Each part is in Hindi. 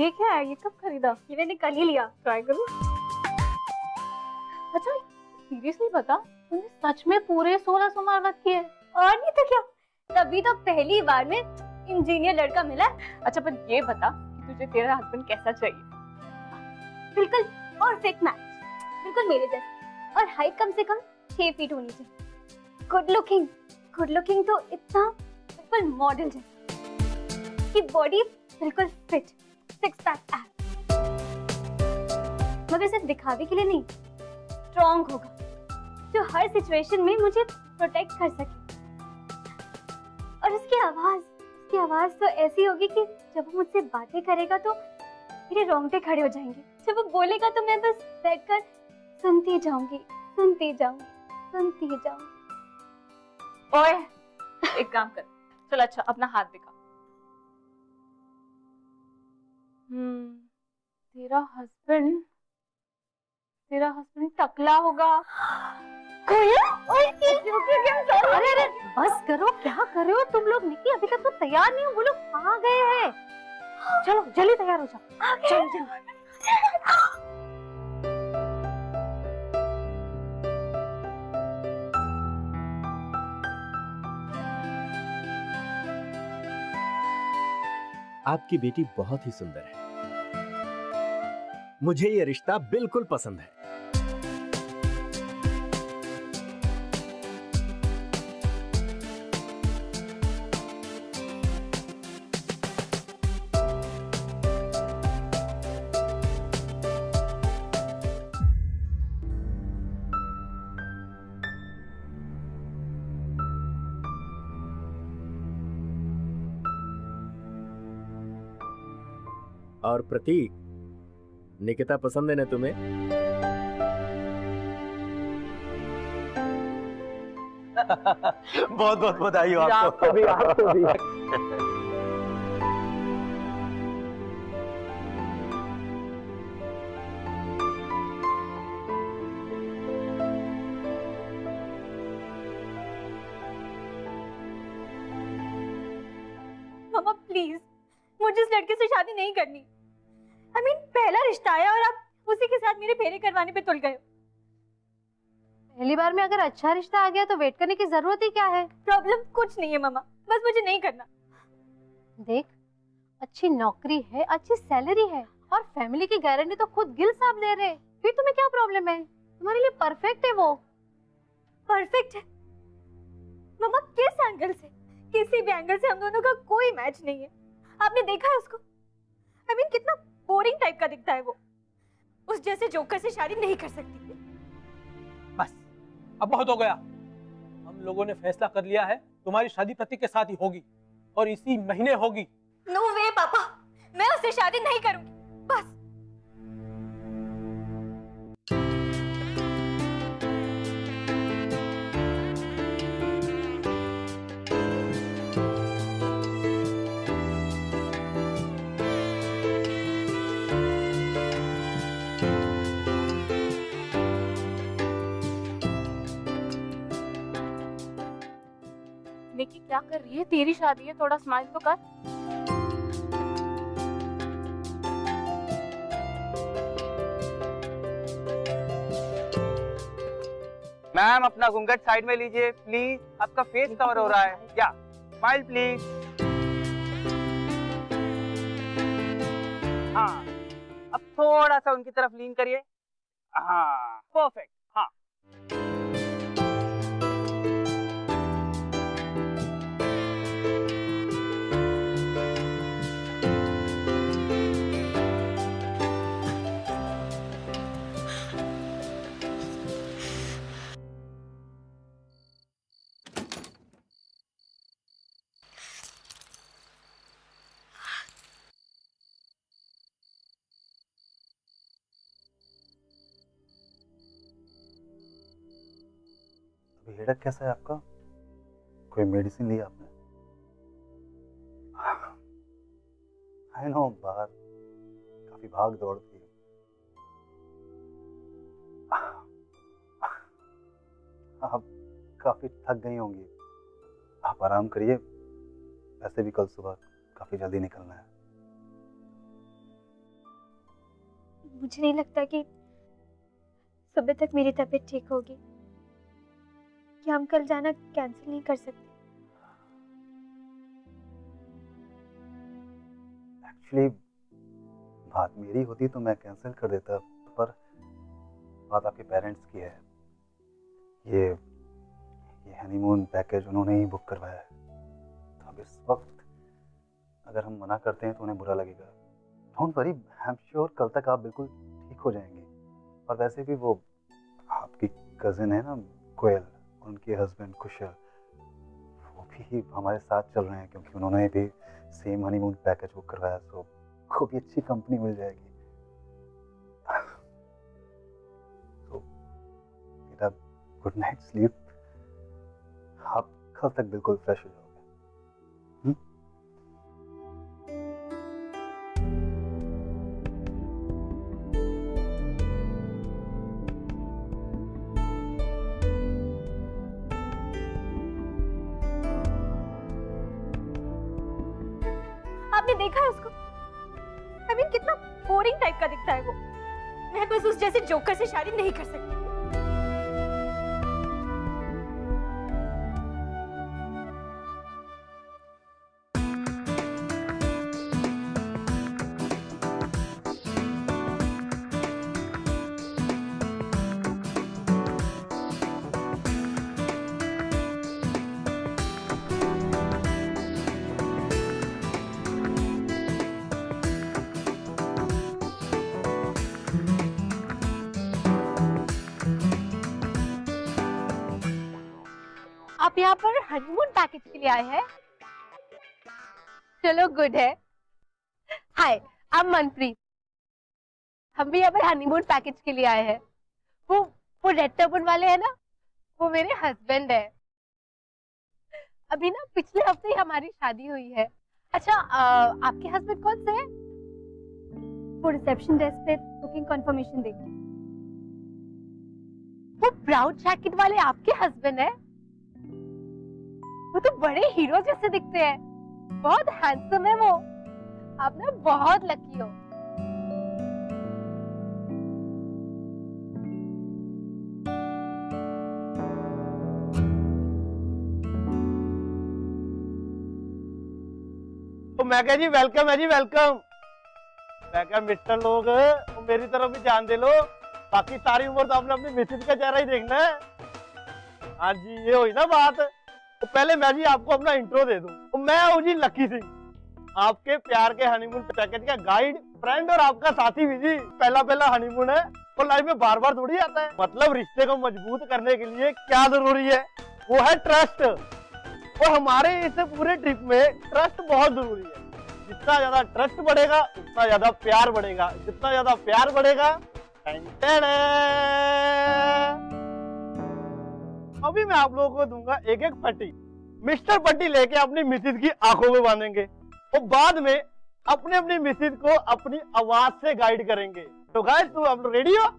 ये क्या है? ये कब खरीदा? ये मैंने कल ही लिया। ट्राई करूं? अच्छा सीरियसली बता, तूने सच में पूरे 16 सोमवार व्रत किए? और नहीं तो क्या, तभी तो पहली बार में इंजीनियर लड़का मिला। अच्छा पर ये बता कि तुझे तेरा हस्बैंड कैसा चाहिए? बिल्कुल परफेक्ट मैच, बिल्कुल मेरे जैसा, और हाइट कम से कम 6 फीट होनी चाहिए। गुड लुकिंग तो इतना बिल्कुल मॉडल जैसा कि बॉडी बिल्कुल फिट, सिक्स पैक एब्स, मगर सिर्फ दिखावे के लिए नहीं, स्ट्रॉन्ग होगा जो हर सिचुएशन में मुझे प्रोटेक्ट कर सके। और उसकी आवाज तो ऐसी होगी कि जब वो मुझसे बातें करेगा तो मेरे रोंगटे खड़े हो जाएंगे। जब वो बोलेगा तो मैं बस बैठकर सुनती जाऊंगी। ओए एक काम कर, चल अच्छा अपना हाथ दिखा। तेरा हस्बैंड टकला होगा। अरे बस करो, क्या कर रहे हो तुम लोग? निकी अभी तक तो तैयार नहीं हो, वो लोग कहाँ गए हैं? चलो जल्दी तैयार हो जाओ, चलो। आपकी बेटी बहुत ही सुंदर है, मुझे ये रिश्ता बिल्कुल पसंद है। और प्रतीक, निकिता पसंद है ना तुम्हें? बहुत बहुत बधाई हो आपको भी। मामा प्लीज, मुझे इस लड़के से शादी नहीं करनी। I mean, पहला रिश्ता आया और आप उसी के साथ मेरे फेरे करवाने पे तुल गए। पहली बार में अगर अच्छा रिश्ता आ गया तो वेट करने की जरूरत ही क्या है? प्रॉब्लम कुछ नहीं है मामा, बस मुझे नहीं करना। देख, अच्छी नौकरी है, अच्छी सैलरी है और फैमिली की गारंटी तो खुद गिल साहब दे रहे, फिर तुम्हें क्या प्रॉब्लम है? तुम्हारे लिए परफेक्ट है वो। परफेक्ट है मामा? किस एंगल से? किसी भी एंगल से हम दोनों का कोई मैच नहीं है। आपने देखा है उसको? I mean, कितना बोरिंग टाइप का दिखता है वो। उस जैसे जोकर से शादी नहीं कर सकती। बस अब बहुत हो गया, हम लोगों ने फैसला कर लिया है, तुम्हारी शादी प्रतीक के साथ ही होगी और इसी महीने होगी। नो वे पापा, मैं उससे शादी नहीं करूंगी, बस। निकी क्या कर रही है? तेरी शादी है, थोड़ा स्माइल तो कर। मैम अपना घूंघट साइड में लीजिए प्लीज, आपका फेस कवर हो रहा है। या स्माइल प्लीज। हाँ, अब थोड़ा सा उनकी तरफ लीन करिए। हाँ परफेक्ट। हाँ अभी हेडेक कैसा है आपका? कोई मेडिसिन ली आपने? आई नो, बाहर काफी भाग दौड़ थी। आप काफी थक गई होंगी, आप आराम करिए। वैसे भी कल सुबह काफी जल्दी निकलना है। मुझे नहीं लगता कि सुबह तक मेरी तबीयत ठीक होगी। क्या हम कल जाना कैंसिल नहीं कर सकते? एक्चुअली बात मेरी होती तो मैं कैंसिल कर देता, पर बात आपके पेरेंट्स की है। ये हनीमून पैकेज उन्होंने ही बुक करवाया है, तो अब इस वक्त अगर हम मना करते हैं तो उन्हें बुरा लगेगा। Don't worry, I am sure कल तक आप बिल्कुल ठीक हो जाएंगे। और वैसे भी वो आपकी कजिन है ना कोयल, उनके हस्बैंड कुशल, वो भी हमारे साथ चल रहे हैं क्योंकि उन्होंने भी सेम हनीमून पैकेज बुक करवाया, तो को भी अच्छी कंपनी मिल जाएगी। तो बेटा गुड नाइट स्लीप, आप कल तक बिल्कुल फ्रेश हो जाओगे। आपने देखा है उसको? I mean, कितना बोरिंग टाइप का दिखता है वो। मैं बस उस जैसे जोकर से शादी नहीं कर सकती। आप यहाँ पर हनीमून पैकेज के लिए आए हैं? चलो गुड है। हाय, आई एम मनप्रीत। हम भी यहाँ पर हनीमून पैकेज के लिए आए हैं। वो रेड टर्बन वाले हैं ना, वो मेरे हस्बैंड है। अभी ना पिछले हफ्ते ही हमारी शादी हुई है। अच्छा, आपके हस्बैंड कौन से हैं? वो रिसेप्शन डेस्क पे बुकिंग कंफर्मेशन देते हैं। वो ब्राउन जैकेट वाले आपके हस्बैंड है? वो तो बड़े हीरो जैसे दिखते हैं, बहुत हैंडसम है वो। आप ना बहुत लकी हो। तो मैं कह जी वेलकम है जी, वेलकम। मैं कह मिस्टर लोग मेरी तरफ भी ध्यान दे लो, बाकी सारी उम्र तो आपने अपनी मिसेज का चेहरा ही देखना है। हाँ जी, ये हुई ना बात। तो पहले मैं जी आपको अपना इंट्रो दे दूं। तो मैं हूँ जी लकी सिंह, आपके प्यार के हनीमून पैकेज का गाइड, फ्रेंड और आपका साथी भी जी। पहला हनीमून है और लाइफ में बार बार थोड़ी आता है। मतलब रिश्ते को मजबूत करने के लिए क्या जरूरी है, वो है ट्रस्ट। और हमारे इस पूरे ट्रिप में ट्रस्ट बहुत जरूरी है। जितना ज्यादा ट्रस्ट बढ़ेगा उतना ज्यादा प्यार बढ़ेगा, जितना ज्यादा प्यार बढ़ेगा। अभी मैं आप लोगों को दूंगा एक एक पट्टी। मिस्टर पट्टी लेके अपनी मिसेज की आंखों में बांधेंगे और बाद में अपने अपनी मिसेज को अपनी आवाज से गाइड करेंगे। तो गाइस, तुम आप लोग रेडी हो?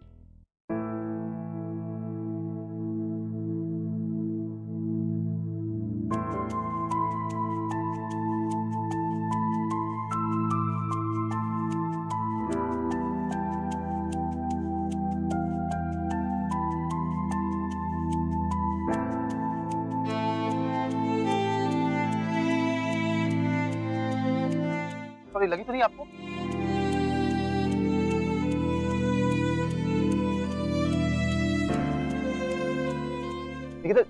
लगी तो नहीं आपको? इधर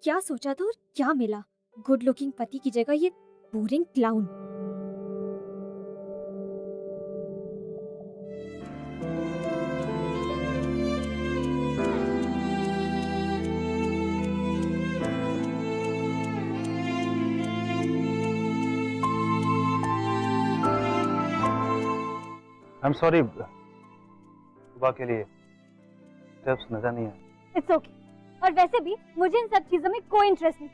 क्या सोचा था और क्या मिला? गुड लुकिंग पति की जगह ये boring clown. I am sorry, सुबह के लिए टिप्स नजर नहीं है। It's okay. और वैसे भी मुझे इन सब चीजों में कोई इंटरेस्ट नहीं।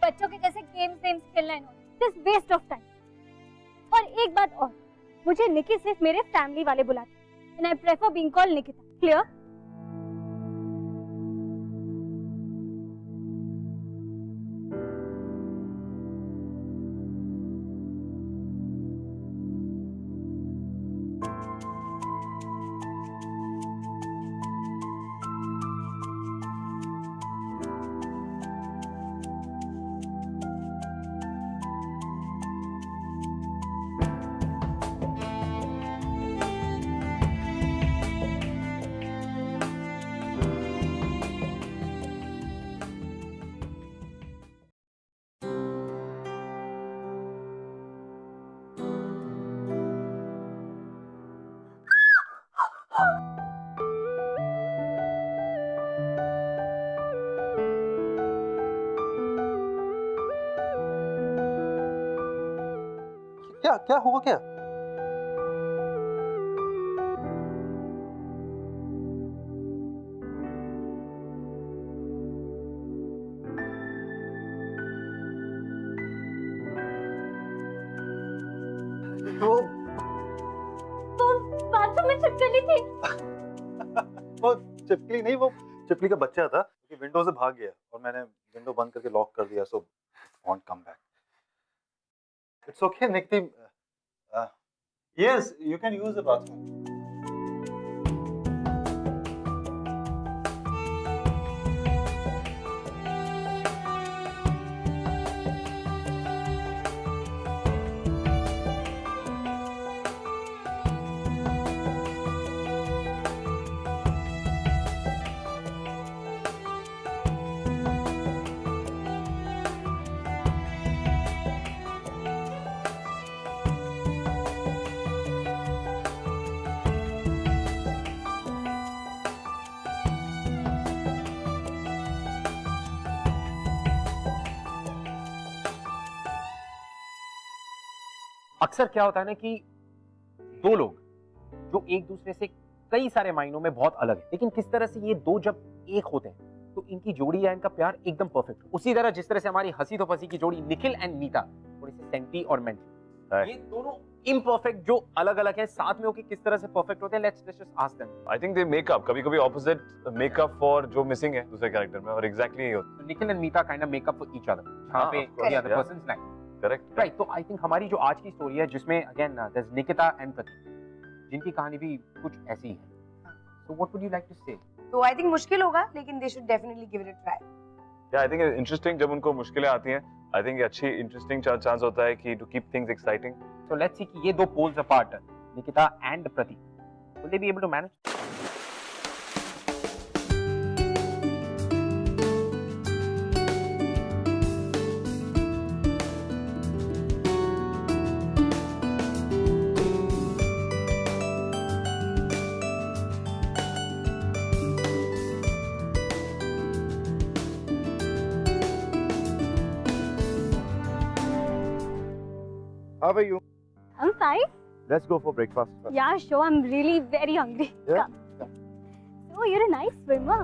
बच्चों के जैसे गेम्स खेलना है, जस्ट वेस्ट ऑफ टाइम। और एक बात और, मुझे निकी सिर्फ मेरे फैमिली वाले बुलाते हैं and I prefer being called Nikita. Clear? क्या क्या हुआ क्या? वो बाथरूम में छिपकली थी। वो छिपकली नहीं, वो छिपकली का बच्चा था कि विंडो से भाग गया और मैंने विंडो बंद करके लॉक कर दिया, so want come back. It's okay, Nikti. Yes, you can use the bathroom. अक्सर क्या होता है ना कि दो लोग जो एक दूसरे से कई सारे मायनों में बहुत अलग है, लेकिन किस तरह से ये दो जब एक होते हैं तो इनकी जोड़ी या इनका प्यार एकदम परफेक्ट। उसी तरह जिस तरह से हमारी हंसी तो फंसी की जोड़ी निखिल एंड नीता थोड़ी सी सेंटी और मेंटल, ये दोनों इम्परफेक्ट जो अलग अलग हैं साथ में होके किस तरह से परफेक्ट होते हैं। Let's just ask them. I think they make up, कभी-कभी ऑपोजिट मेकअप फॉर जो मिसिंग है दूसरे कैरेक्टर में, और एग्जैक्टली यही होता है। Nikhil and Neeta kind of make up for each other, जहां पे the other persons like. Correct, right. तो आई थिंक हमारी जो आज की स्टोरी है जिसमें again there is Nikita and Pratik, जिनकी कहानी भी कुछ ऐसी ही है। So what would you like to say? तो आई थिंक मुश्किल होगा, लेकिन they should definitely give it a try. या आई थिंक इंटरेस्टिंग, जब उनको मुश्किलें आती हैं आई थिंक अच्छी इंटरेस्टिंग चांस होता है कि to keep things exciting. So let's see कि ये दो poles apart, Nikita and Pratik, will they be able to manage? How are you? I'm fine. Let's go for breakfast. Yeah, sure. I'm really very hungry. Yeah? Come. So you're a nice swimmer.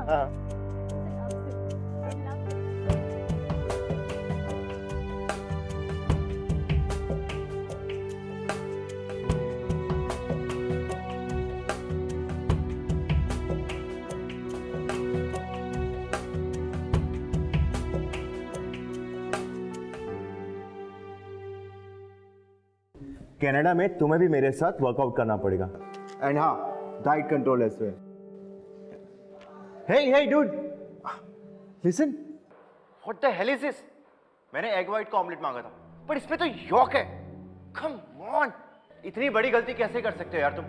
Canada में तुम्हें भी मेरे साथ वर्कआउट करना पड़ेगा, एंड हाँ, diet control as well. Hey dude, listen, what the hell is this? मैंने एग वाइट का ऑमलेट मांगा था, पर इसमें तो यॉक है। कम ऑन, इतनी बड़ी गलती कैसे कर सकते हो यार तुम?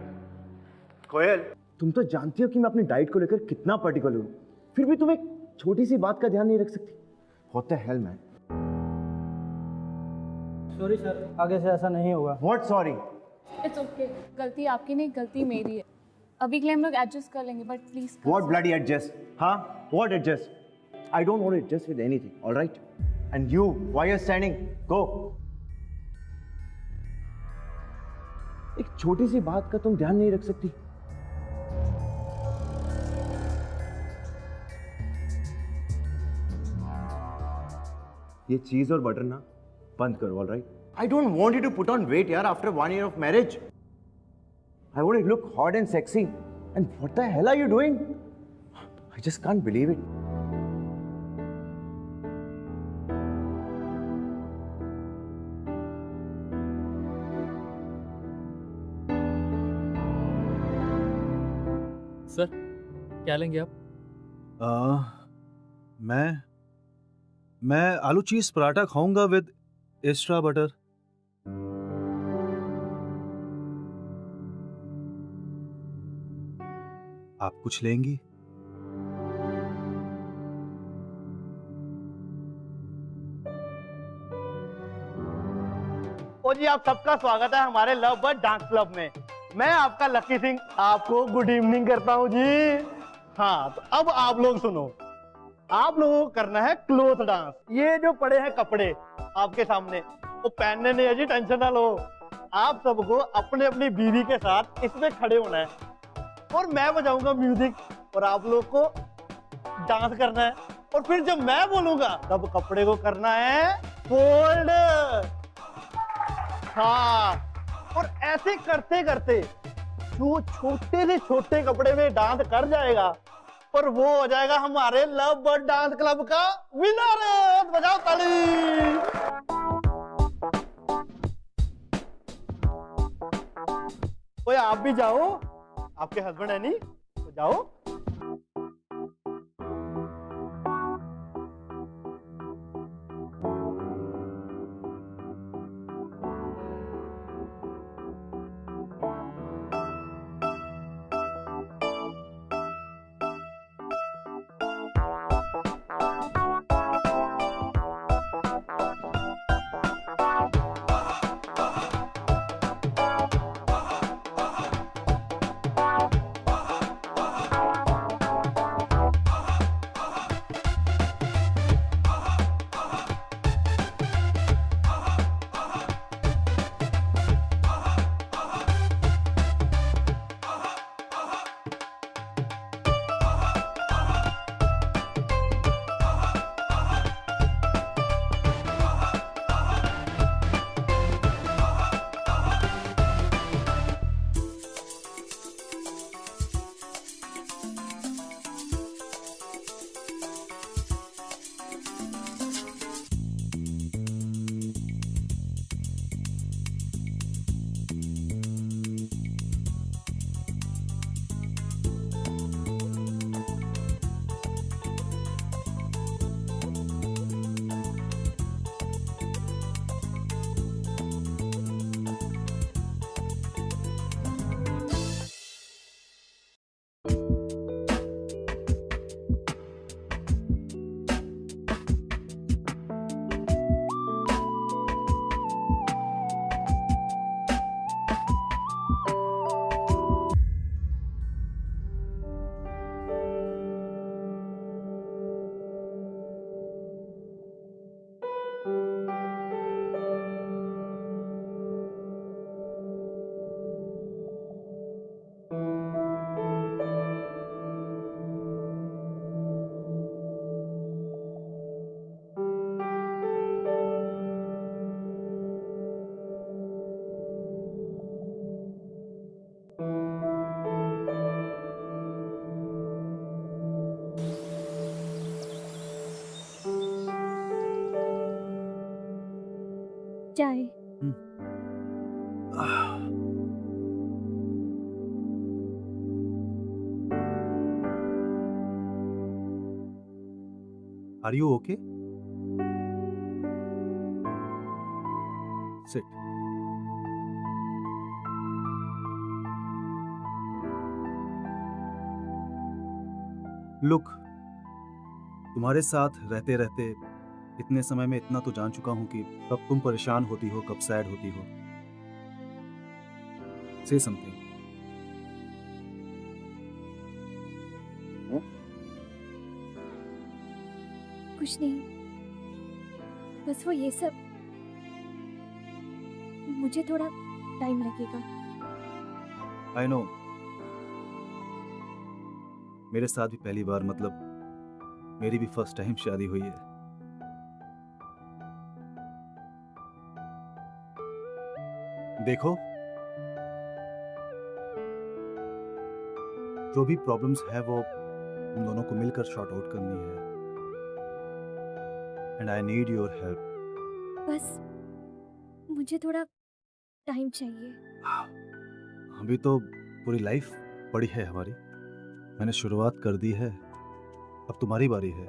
कोयल, तुम तो जानती हो कि मैं अपनी डाइट को लेकर कितना पर्टिकुलर हूँ, फिर भी तुम एक छोटी सी बात का ध्यान नहीं रख सकती। What the hello man? Sorry sir, आगे से ऐसा नहीं होगा। What sorry? इट्स ओके, गलती आपकी नहीं, गलती मेरी है। अभी के लिए हम लोग एडजस्ट कर लेंगे, but please. What bloody adjust? हाँ, what adjust? I don't want to adjust with anything, alright? And you, why are standing? Go. एक छोटी सी बात का तुम ध्यान नहीं रख सकती? ये चीज और बटर ना बंद करो, alright? I don't want you to put on weight यार after 1 year of marriage. I want to look hot and sexy. And what the hell are you doing? I just can't believe it. Sir क्या लेंगे आप? मैं आलू चीज पराठा खाऊंगा विद एक्स्ट्रा बटर। आप कुछ लेंगी? ओ जी, आप सबका स्वागत है हमारे लव बर्ड डांस क्लब में। मैं आपका लकी सिंह आपको गुड इवनिंग करता हूं जी। हाँ, तो अब आप लोग सुनो, आप लोगों को करना है क्लोथ डांस। ये जो पड़े हैं कपड़े आपके सामने, वो पहनने नहीं है जी, टेंशन ना लो। आप सबको अपने अपनी बीवी के साथ इसमें खड़े होना है और मैं बजाऊंगा म्यूजिक और आप लोग को डांस करना है। और फिर जब मैं बोलूंगा तब कपड़े को करना है फोल्ड। हाँ, और ऐसे करते करते जो छोटे से छोटे कपड़े में डांस कर जाएगा और वो हो जाएगा हमारे लव बर्ड डांस क्लब का विनर। बजाओ ताली। ओए आप भी जाओ, आपके हस्बैंड है नहीं तो जाओ। चाय। Are you okay? Sit. Look, तुम्हारे साथ रहते रहते इतने समय में इतना तो जान चुका हूं कि कब तुम परेशान होती हो, कब सैड होती हो। Say something. कुछ नहीं, बस वो ये सब, मुझे थोड़ा टाइम लगेगा। I know. मेरे साथ भी पहली बार, मतलब मेरी भी फर्स्ट टाइम शादी हुई है। देखो, जो भी प्रॉब्लम्स है वो हम दोनों को मिलकर शॉर्ट आउट करनी है। And I need your help. बस मुझे थोड़ा टाइम चाहिए। अभी तो पूरी लाइफ पड़ी है हमारी। मैंने शुरुआत कर दी है, अब तुम्हारी बारी है।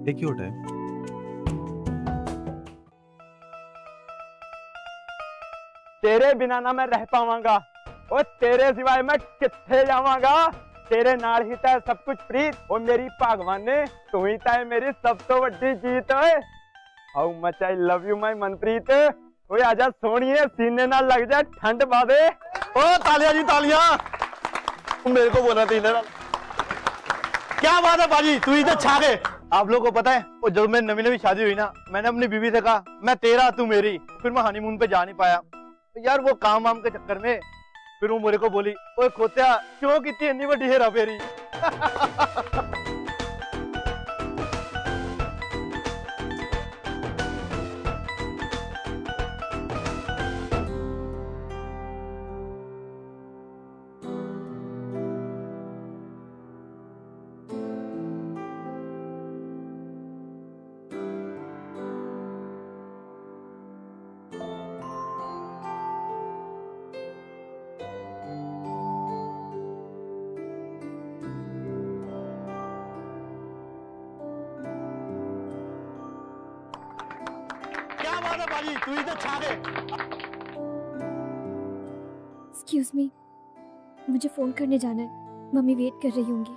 Take your time. तेरे बिना ना मैं रह पावांगा, और तेरे सिवाय मैं किथे जावांगा। तेरे नाल ही तै सब कुछ प्रीत, और मेरी भगवान ने तू ही तै मेरी सब तो वड्डी जीत। ओए how much I love you my Manpreet. ओए आजा सोनिए, सीने ना लग जा ठंड बादे। ओ तालियां जी तालियां। मेरे को बोला था इन्हें। क्या बात है बाजी, तू इधर छा गए। आप लोगों को पता है, वो जब मैं नवी नवी शादी हुई ना, मैंने अपनी बीवी से कहा मैं तेरा तू मेरी। फिर मैं हनीमून पे जा नहीं पाया तो यार, वो काम वाम के चक्कर में। फिर वो मेरे को बोली, ओए खोत्या क्यों कितनी इतनी बड़ी हेरा फेरी। बाजी, तू इधर छा गए। एक्सक्यूज मी, मुझे फोन करने जाना है, मम्मी वेट कर रही होंगी।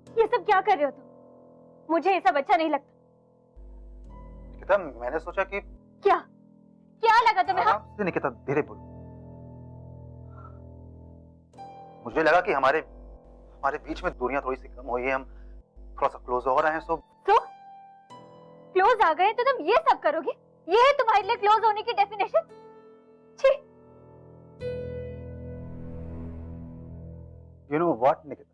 ये सब क्या कर रहे हो तुम? मुझे ये सब अच्छा नहीं लगता। निकिता, मैंने सोचा कि क्या क्या लगा तुम्हें? हाँ निकिता, धीरे बोल। मुझे लगा कि हमारे बीच में दूरियां थोड़ी सी कम हुई है, हम थोड़ा सा क्लोज हो रहे हैं। सो क्लोज आ गए तो तुम ये सब करोगे? ये है तुम्हारे लिए क्लोज होने की डेफिनेशन? छी। यू नो व्हाट निकिता,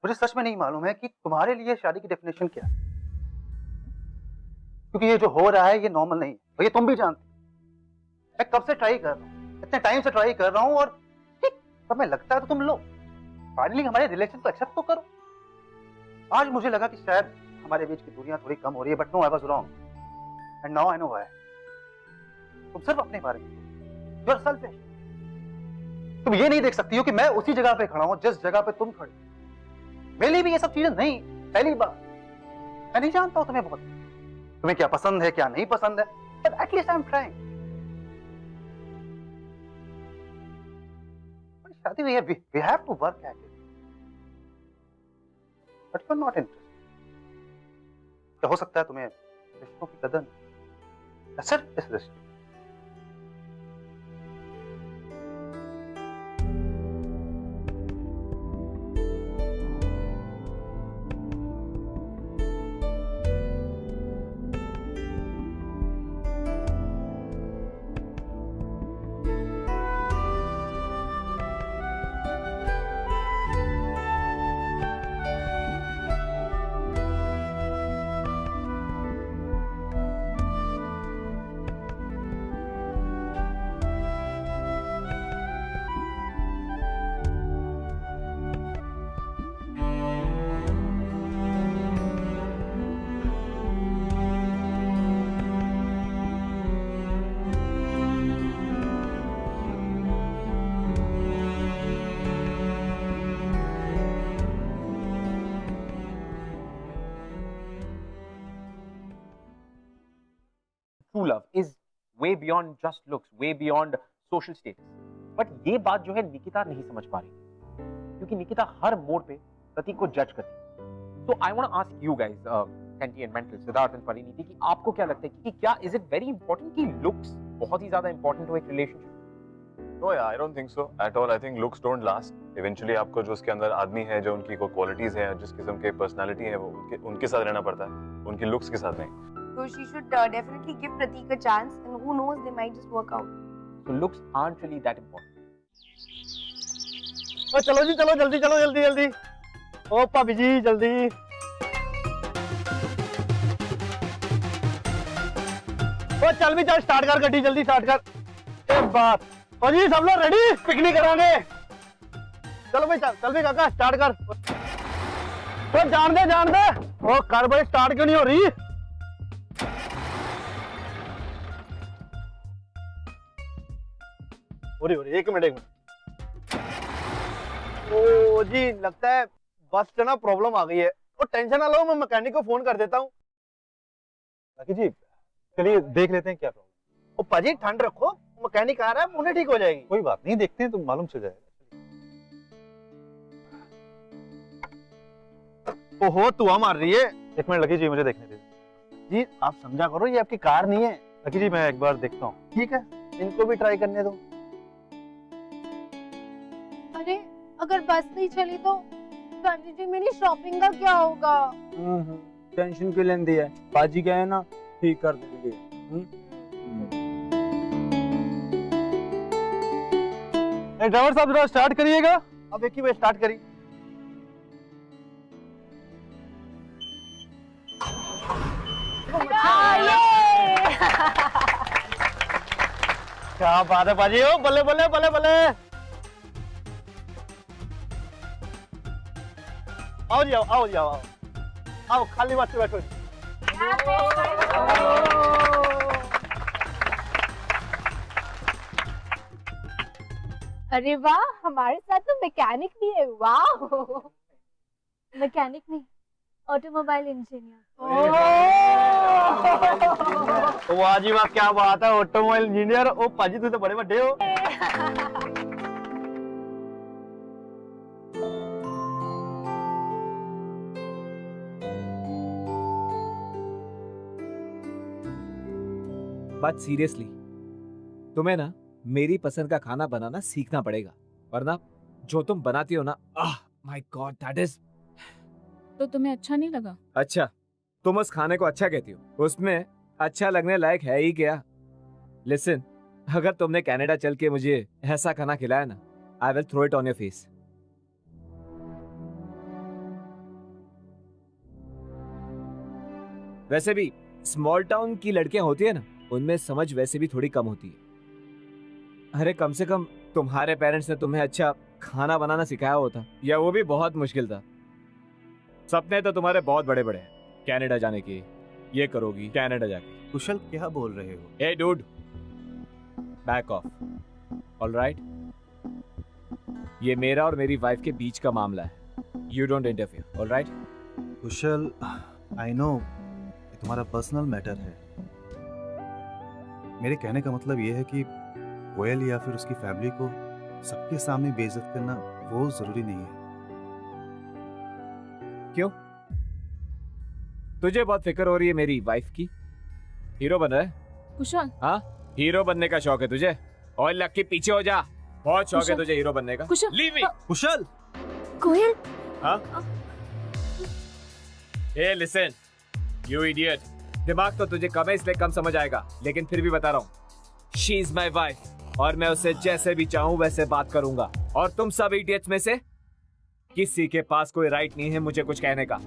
मुझे सच में नहीं मालूम है कि तुम्हारे लिए शादी की डेफिनेशन क्या है, क्योंकि ये जो हो रहा है ये नॉर्मल नहीं है, और ये तुम भी जानते हो। मैं कब से ट्राई कर रहा हूँ, इतने टाइम से ट्राई कर रहा हूँ, और ठीक समय लगता है तो तुम लो, फाइनली हमारे रिलेशन को एक्सेप्ट तो करो। आज मुझे लगा कि शायद हमारे बीच की दूरियां थोड़ी कम हो रही है, but no, I was wrong and now I know why. तुम सिर्फ अपने बारे में, यू आर सेल्फिश। तुम ये नहीं देख सकती हो कि मैं उसी जगह पे खड़ा हूं जिस जगह पे तुम खड़े। मेरे लिए भी ये सब चीजें नहीं, पहली बार। मैं नहीं जानता हूं तुम्हें बहुत, तुम्हें क्या पसंद है क्या नहीं पसंद है, but at least I am trying. शादी हुई है, we have to work at it, but you are not interested. क्या हो सकता है तुम्हें रिश्तों की कदर नहीं, सिर्फ इस रिश्ते। true love is way beyond just looks, way beyond social status. But ये बात जो है निकिता नहीं समझ पा रही, क्योंकि निकिता हर मोड़ पे प्रतीक को जज करती है. So I want to ask you guys, Senti and Mental, Siddharth and Parineeti, कि आपको क्या लगता है कि क्या is it very important कि looks बहुत ही ज्यादा important हो एक relationship? No, yeah, I don't think so at all. I think looks don't last. Eventually आपको जो उसके अंदर आदमी है, जो उनकी कोई क्वालिटीज हैं, जिस किस्म के पर्सनालिटी है, वो उनके साथ रहना पड़ता है, उनकी लुक्स के साथ नहीं. So she should definitely give Pratik a chance, and who knows, they might just work out. So looks aren't really that important. ओ चलो जी, चलो जल्दी चलो, जल्दी जल्दी. ओ भाभी जी जल्दी. ओ चल भी चल, स्टार्ट कर गड्डी, जल्दी स्टार्ट कर. एक बात. ओ जी सब लोग रेडी, पिकनिक करांगे. चलो भाई चल भी काका, स्टार्ट कर. तो जान दे. ओ कर भाई, स्टार्ट क्यों नहीं हो रही? एक मिनट. ओ जी लगता है बस से ना प्रॉब्लम आ गई है. ओ टेंशन ना लो, मैं मैकेनिक को फोन कर देता हूँ. जी चलिए देख लेते हैं क्या प्रॉब्लम. ओ पाजी ठंड रखो, मैकेनिक आ रहा है, उन्हें ठीक हो जाएगी. कोई बात नहीं, देखते हैं तो मालूम चल जाएगा. ओहो धुआं मार रही है. एक मिनट लकी जी, मुझे देखने दीजिए. जी आप समझा करो, ये आपकी कार नहीं है. लकी जी मैं एक बार देखता हूँ. ठीक है, इनको भी ट्राई करने दो. अरे अगर बस नहीं चली तो संजय जी मेरी शॉपिंग का क्या होगा? टेंशन क्यों लेंदी है, पाजी गए ना ठीक कर देंगे. ड्राइवर साहब जरा स्टार्ट करिएगा. अब एक ही बार स्टार्ट करी. क्या बात है पाजी, ओ बल्ले बल्ले बल्ले बल्ले. आओ जी आओ खाली बात से बैठो. अरे वाह, हमारे साथ तो मैकेनिक भी है. वाह, मैकेनिक नहीं, ऑटोमोबाइल इंजीनियर. वाह जी वाह, क्या बात है, ऑटोमोबाइल इंजीनियर. ओ पाजी तुम तो बड़े बड़े हो. बट सीरियसली तुम्हें ना मेरी पसंद का खाना बनाना सीखना पड़ेगा, वरना जो तुम बनाती हो ना, माय गॉड दैट इज. तो तुम्हें अच्छा नहीं लगा? अच्छा, तुम उस खाने को अच्छा कहती हो, उसमें अच्छा लगने लायक है ही क्या? लिसन, अगर तुमने कनाडा चल के मुझे ऐसा खाना खिलाया ना, I will throw it on your face. वैसे भी स्मॉल टाउन की लड़कियां होती है ना, उनमें समझ वैसे भी थोड़ी कम होती है. अरे कम से कम तुम्हारे पेरेंट्स ने तुम्हें अच्छा खाना बनाना सिखाया होता, या वो भी बहुत मुश्किल था. सपने तो तुम्हारे बहुत बड़े बड़े हैं, कनाडा जाने के. ये करोगी कनाडा जाके. कुशल क्या बोल रहे हो? ए डूड, बैक ऑफ. ऑलराइट, ये मेरा और मेरी वाइफ के बीच का मामला है. You don't interfere. Alright Kusal, I know ये तुम्हारा पर्सनल मैटर है. मेरे कहने का मतलब ये है कि कोयल या फिर उसकी फैमिली को सबके सामने बेइज्जत करना वो जरूरी नहीं है. क्यों? तुझे बहुत फिक्र हो रही है मेरी वाइफ की? हीरो बन रहा है कुशल? हाँ, हीरो बनने का शौक है तुझे? और लग के पीछे हो जा, बहुत शौक है तुझे हीरो बनने का. कुशल, लीव मी. कुशल, कोयल. हाँ? ए लिसन, यू इडियट. दिमाग तो तुझे कम है इसलिए कम समझ आएगा, लेकिन फिर भी बता रहा हूँ, शी इज माई वाइफ और मैं उससे जैसे भी चाहूं वैसे बात करूंगा. और तुम सब इडियट्स में से किसी के पास कोई राइट नहीं है मुझे कुछ कहने का.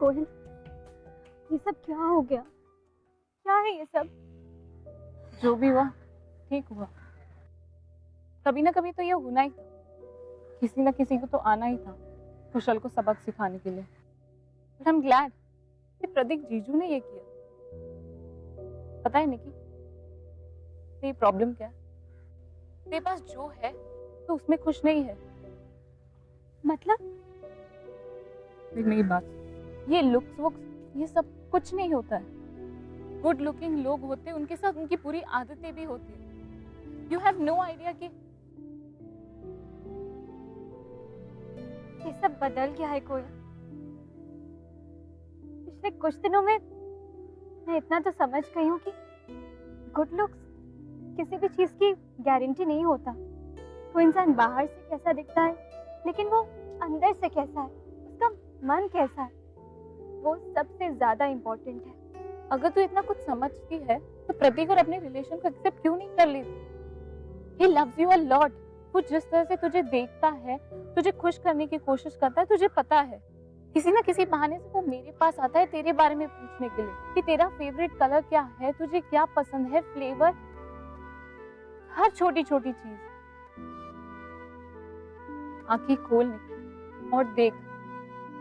कोयल, ये सब क्या हो गया? क्या है ये सब? जो भी हुआ ठीक हुआ। कभी ना कभी तो ये होना ही था, किसी ना किसी को तो आना ही था कुशल को सबक सिखाने के लिए। बट आई एम ग्लैड कि प्रतीक जीजू ने ये किया। पता है निकी, तेरी प्रॉब्लम क्या है? तेरे पास जो है तो उसमें खुश नहीं है। मतलब? देख मेरी बात, ये लुक्स वुक्स ये सब कुछ नहीं होता है। गुड लुकिंग लोग होते हैं, उनके साथ उनकी पूरी आदतें भी होती है। यू हैव नो आइडिया कि ये सब बदल गया है कोयल। पिछले कुछ दिनों में मैं इतना तो समझ गई हूँ कि गुड लुक्स किसी भी चीज की गारंटी नहीं होता। वो इंसान बाहर से कैसा दिखता है, लेकिन वो अंदर से कैसा है, उसका मन कैसा है, वो सबसे ज्यादा इम्पोर्टेंट है। अगर तू इतना कुछ समझती है तो प्रतीक और अपने रिलेशन को एक्सेप्ट क्यों नहीं कर लेती? He loves you a lot। वो जिस तरह से तुझे देखता है, तुझे खुश करने की कोशिश करता है, तुझे पता है किसी ना किसी बहाने से वो मेरे पास आता है तेरे बारे में पूछने के लिए कि तेरा फेवरेट कलर क्या है, तुझे क्या पसंद है, फ्लेवर, हर छोटी छोटी चीज। आंखें खोल निकल और देख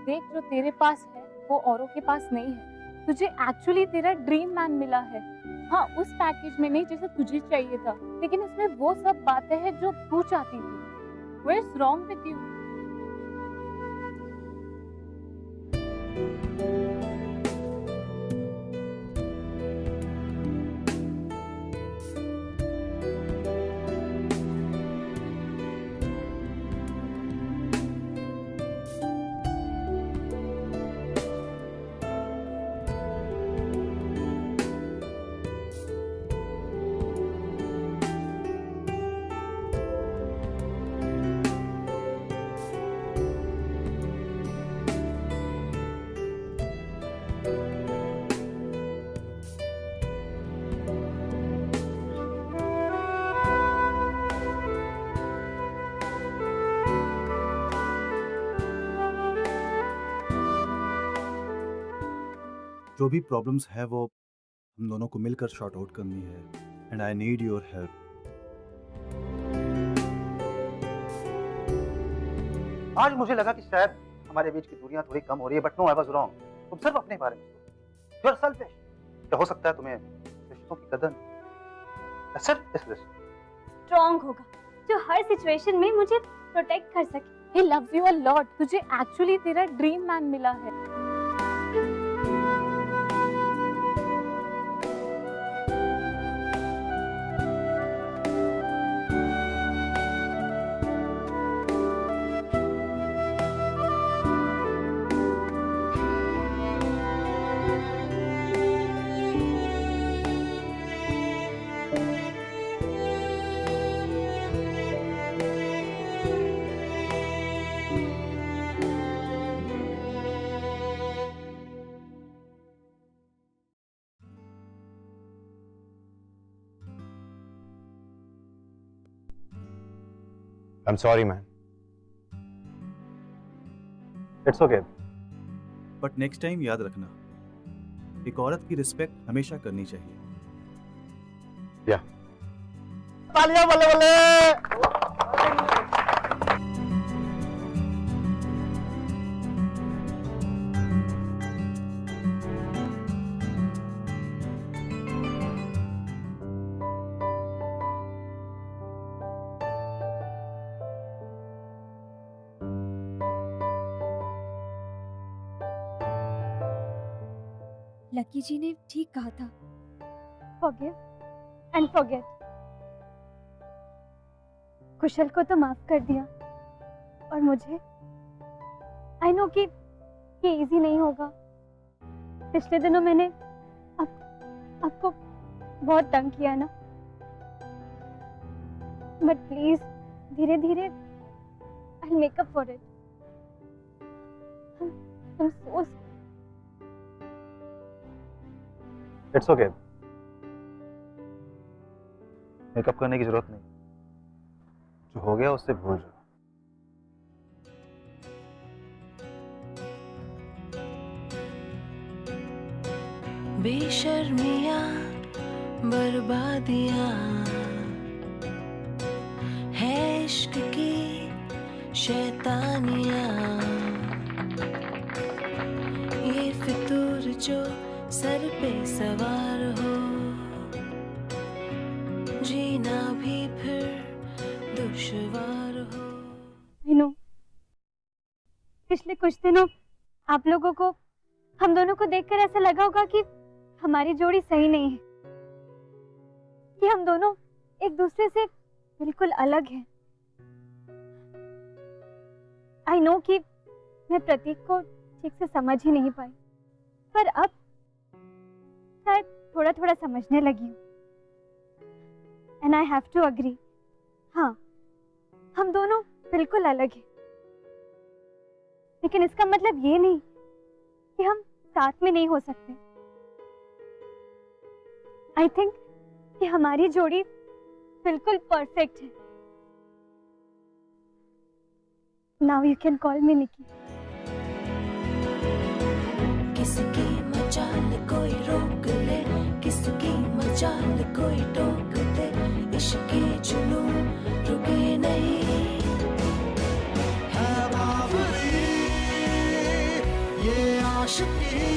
देख, जो तेरे पास है वो औरों के पास नहीं है। तुझे एक्चुअली तेरा ड्रीम मैन मिला है। हाँ, उस पैकेज में नहीं जैसे तुझे चाहिए था, लेकिन इसमें वो सब बातें हैं जो तू चाहती थी। What's wrong with you? जो भी प्रॉब्लम्स है वो हम दोनों को मिलकर शॉर्ट आउट करनी है, and I need your help. आज मुझे लगा कि शायद हमारे बीच की दूरियां थोड़ी कम हो रही है, but no, I was wrong. तुम सिर्फ अपने बारे में सोचो। You are selfish. क्या हो सकता है तुम्हें रिश्तों की कदर नहीं? सिर्फ इस रिश्ते स्ट्रॉन्ग होगा जो हर सिचुएशन में मुझे प्रोटेक्ट कर सके। He loves you a lot। तुझे एक्चुअली तेरा ड्रीम मैन मिला है। I'm sorry, man. It's okay. But next time याद रखना, एक औरत की रिस्पेक्ट हमेशा करनी चाहिए। तालियां बल्ले बल्ले। लकी जी ने ठीक कहा था, फॉरगिव एंड फॉरगेट। कुशल को तो माफ कर दिया, और मुझे आई नो कि ये इजी नहीं होगा। पिछले दिनों मैंने आपको बहुत तंग किया ना, बट प्लीज धीरे धीरे I make up for it. I'm so it's okay. Makeup करने की जरूरत नहीं, जो हो गया उससे भूल जाओ। बेशर्मियाँ बर्बादियाँ है इश्क की शैतानियाँ, ये फितूर जो सर पे सवार हो, जीना भी फिर दुश्वार हो। पिछले कुछ दिनों आप लोगों को हम दोनों को देखकर ऐसा लगा होगा कि हमारी जोड़ी सही नहीं है, कि हम दोनों एक दूसरे से बिल्कुल अलग हैं। आई नो कि मैं प्रतीक को ठीक से समझ ही नहीं पाई, पर अब शायद थोड़ा थोड़ा समझने लगी हूँ। And I have to agree, हाँ हम दोनों बिल्कुल अलग हैं, लेकिन इसका मतलब ये नहीं कि हम साथ में नहीं हो सकते। आई थिंक कि हमारी जोड़ी बिल्कुल परफेक्ट है। Now you can call me Niki. किसकी मचाल कोई रोक ले, किसकी मचाल कोई टोक दे, इश्क के जुनून रुके नहीं। है बावरी ये आशिकी,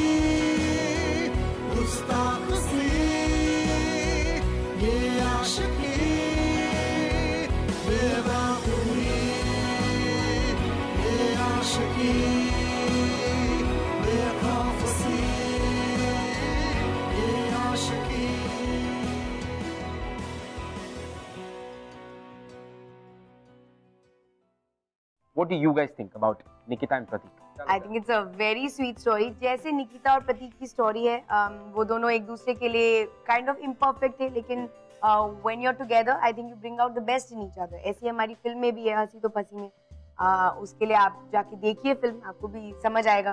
गुस्ताख सी ये आशिकी, बेवकूफी ये आशिकी, बेखौफ सी ये आशिकी। What do you guys think about Nikita and Pratik? I think it's a very sweet story. जैसे निकिता और प्रतीक की स्टोरी है, वो दोनों एक दूसरे के लिए kind of imperfect थे, लेकिन when you're together, I think you bring out the best in each other. ऐसी हमारी फिल्म में भी है हंसी तो फंसी में, उसके लिए आप जाके देखिए फिल्म, आपको भी समझ आएगा।